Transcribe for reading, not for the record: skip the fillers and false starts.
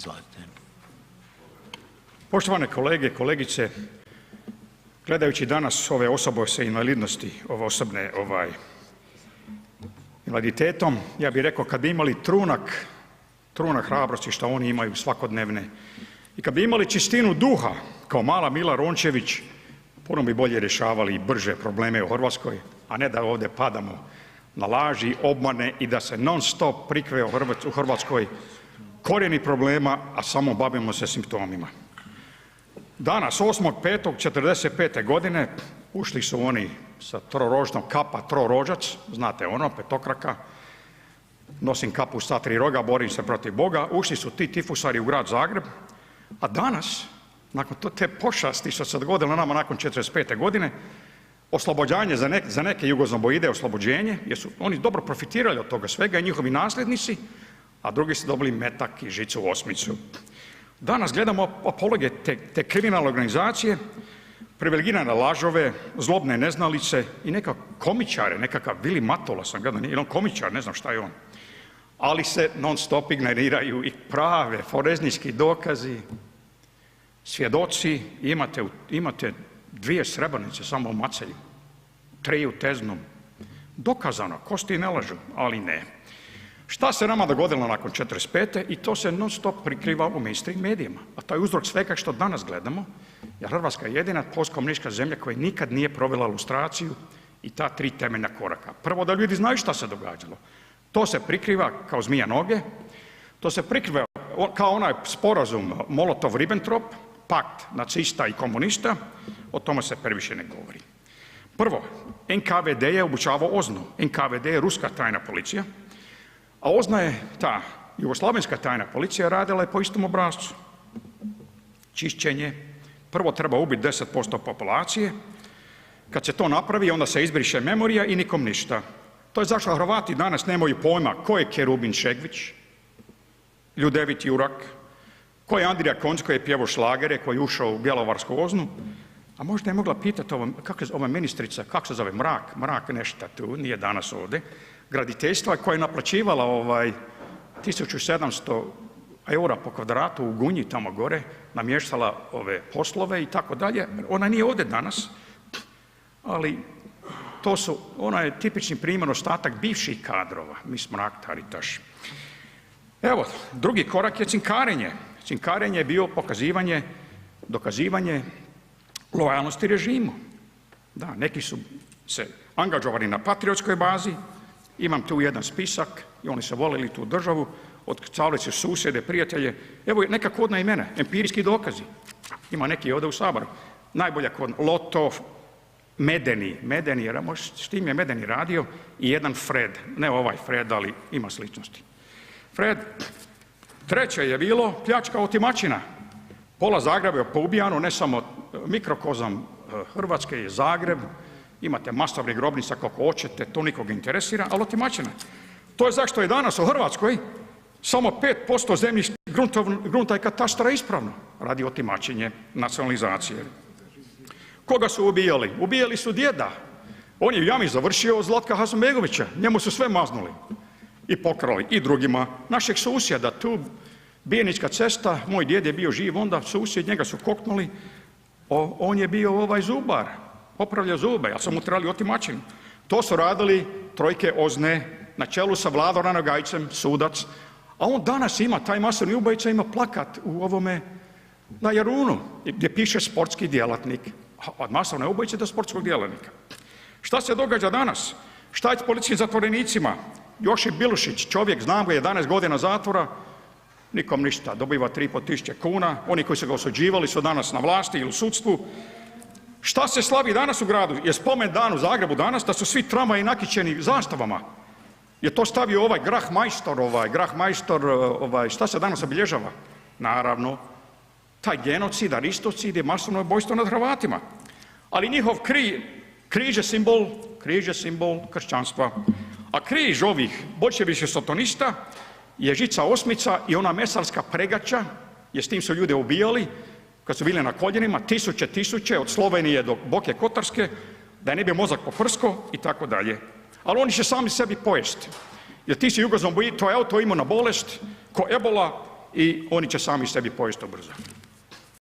Izvolite. Poštovane kolege, kolegice, gledajući danas ove osobe sa invalidnosti, ove osobne invaliditetom, ja bih rekao kad bi imali trunak hrabrosti što oni imaju svakodnevne i kad bi imali čistinu duha kao mala Mila Rončević, puno bi bolje rješavali i brže probleme u Hrvatskoj, a ne da ovdje padamo na laži, obmane i da se non stop prikriva u Hrvatskoj korijeni problema, a samo bavimo se simptomima. Danas, 8.5.'45. godine ušli su oni sa trorožnom kapa, trorožac, znate ono, petokraka, nosim kapu sa 3 roga, borim se protiv Boga, ušli su ti tifusari u grad Zagreb, a danas, nakon te pošasti što se dogodilo nama nakon '45. godine, oslobođenje za neke jugozomboide, oslobođenje, jer su oni dobro profitirali od toga svega i njihovi nasljednici, a drugi su dobili metak i žicu u osmicu. Danas gledamo apologe te kriminalne organizacije, privilegirane lažove, zlobne neznalice i neka komičare, nekakav Vili Matula sam gledao, nije on komičar, ne znam šta je on, ali se non stop ignoriraju i prave forenzički dokazi, svjedoci, imate 2 Srebrenice samo u Macelju, 3 u Teznom, dokazano, kosti ne lažu, ali ne. Šta se nama dogodilo nakon '45. i to se non stop prikriva u mainstream medijima, a to je uzrok svega što danas gledamo, jer Hrvatska je jedina postkomunistička zemlja koja nikad nije provela lustraciju i ta 3 temeljna koraka. Prvo, da ljudi znaju šta se događalo. To se prikriva kao zmija noge, to se prikriva kao onaj sporazum Molotov-Ribbentrop, pakt nacista i komunista, o tome se previše ne govori. Prvo, NKVD je obučavao OZNU, NKVD je ruska tajna policija, a OZNA je ta jugoslavenska tajna policija radila je po istom obrascu. Čišćenje, prvo treba ubiti 10% populacije, kad se to napravi onda se izbriše memorija i nikom ništa. To je zašto Hrvati danas nemaju pojma ko je Kerubin Šegić, Ljudevit Jurak, ko je Andrija Konc koji je pjevao šlagere, koji je ušao u bjelovarsku OZNU, a možda je mogla pitati ova ministrica, kako se zove, Mrak nešta tu, nije danas ovdje, graditeljstva koja je naplaćivala 1700 eura po kvadratu u Gunji tamo gore, namještala ove poslove i tako dalje. Ona nije ovdje danas, ali ona je tipični primjer ostatak bivših kadrova, mi smo Mrak-Taritaš. Evo, drugi korak je cinkarenje. Cinkarenje je bio pokazivanje, dokazivanje lojalnosti režimu. Da, neki su se angažovali na patriotskoj bazi, imam tu jedan spisak i oni su volili tu državu, otkucavali su susjede, prijatelje. Evo neka kodna imena, empirijski dokazi. Ima neki ovdje u Saboru. Najbolja kodna, Lotov, Medeni, s tim je Medeni radio i jedan Fred, ne ovaj Fred, ali ima sličnosti. Fred, treće je bilo pljačka otimačina. Pola Zagreba je poubijano, ne samo mikrokozam Hrvatske je Zagreb, imate masovnih grobnica koliko hoćete, to nikog interesira, ali otimačina. To je zašto je danas u Hrvatskoj samo 5% zemljišta grunta i katastra ispravno radi otimačenje, nacionalizacije. Koga su ubijali? Ubijali su djeda. On je u jami završio od Zlatka Hasanbegovića, njemu su sve maznuli i pokrali i drugima. Našeg susjeda tu, Bijenička cesta, moj djed je bio živ onda, susjed, njega su koknuli, on je bio zubar, popravljao zube, ja sam mu trebali otimačinu. To su radili trojke OZNE na čelu sa Vladom Ranogajcem, sudac, a on danas ima, taj masovni ubojica ima plakat u ovome na Jarunu, gdje piše sportski djelatnik, od masovne ubojice do sportskog djelatnika. Šta se događa danas? Šta je s policijskim zatvorenicima? Josip Bilušić, čovjek, znam ga, 11 godina zatvora, nikom ništa, dobiva 3.500 kuna, oni koji su ga osuđivali su danas na vlasti ili u sudstvu. Šta se slavi danas u gradu? Je spomen dan u Zagrebu danas da su svi tramvaji nakićeni zastavama. Je to stavio Grahmajstor, šta se danas obilježava? Naravno, taj genocid, aristocid je masovno ubojstvo nad Hrvatima. Ali njihov križ je simbol kršćanstva. A križ ovih boljševičkih sotonista je žica osmica i ona mesarska pregača, jer s tim su ljude ubijali, kad su bili na koljenima, tisuće, od Slovenije do Boke Kotarske, da ne bi mozak poprsko i tako dalje. Ali oni će sami sebi pojesti. Jer ti si jugozomboid, to je autoimuna bolest, ko ebola, i oni će sami sebi pojesti to brzo.